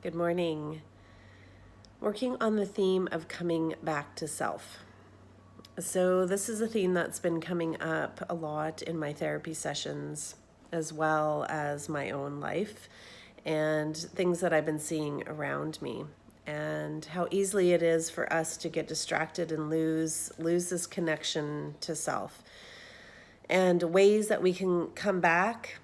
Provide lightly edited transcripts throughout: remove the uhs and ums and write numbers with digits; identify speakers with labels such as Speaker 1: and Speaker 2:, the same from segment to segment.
Speaker 1: Good morning. Working on the theme of coming back to self. So, this is a theme that's been coming up a lot in my therapy sessions, as well as my own life, and things that I've been seeing around me, and how easily it is for us to get distracted and lose this connection to self, and ways that we can come back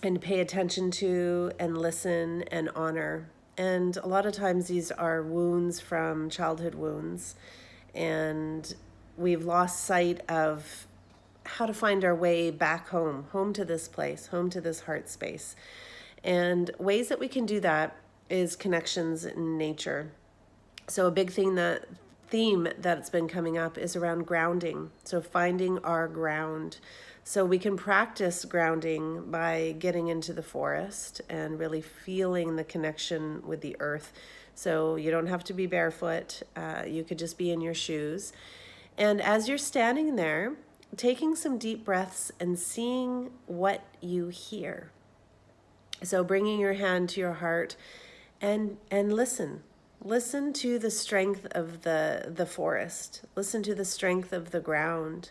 Speaker 1: and pay attention to and listen and honor. And a lot of times these are wounds from childhood wounds, and we've lost sight of how to find our way back home to this place, home to this heart space. And ways that we can do that is connections in nature. So a big theme that's been coming up is around grounding. So finding our ground. So we can practice grounding by getting into the forest and really feeling the connection with the earth. So you don't have to be barefoot. You could just be in your shoes. And as you're standing there, taking some deep breaths and seeing what you hear. So bringing your hand to your heart and listen. Listen to the strength of the forest. Listen to the strength of the ground.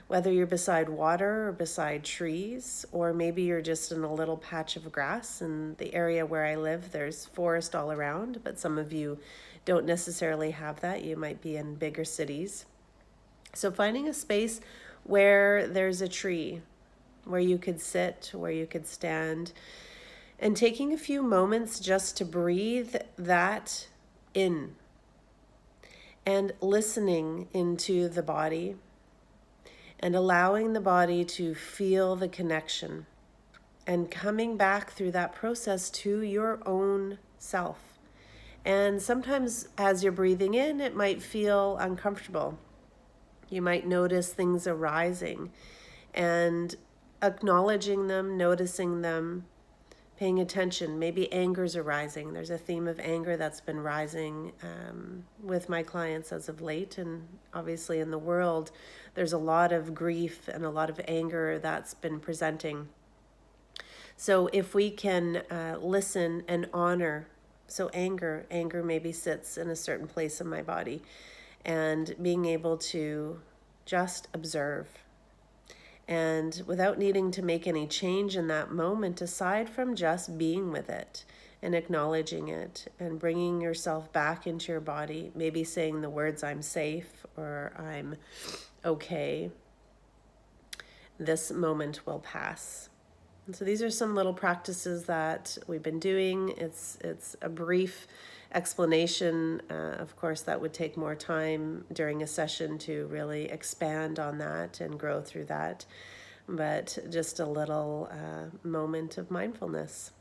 Speaker 1: Whether you're beside water or beside trees, or maybe you're just in a little patch of grass. In the area where I live, there's forest all around, but some of you don't necessarily have that. You might be in bigger cities. So finding a space where there's a tree, where you could sit, where you could stand, and taking a few moments just to breathe that in and listening into the body and allowing the body to feel the connection and coming back through that process to your own self. And sometimes as you're breathing in, it might feel uncomfortable. You might notice things arising, and acknowledging them, noticing them, paying attention. Maybe anger's arising. There's a theme of anger that's been rising with my clients as of late. And obviously in the world, there's a lot of grief and a lot of anger that's been presenting. So if we can listen and honor, so anger maybe sits in a certain place in my body, and being able to just observe, and without needing to make any change in that moment, aside from just being with it and acknowledging it and bringing yourself back into your body, maybe saying the words, I'm safe or I'm okay, this moment will pass. And so these are some little practices that we've been doing. It's a brief explanation. Of course, that would take more time during a session to really expand on that and grow through that. But just a little moment of mindfulness.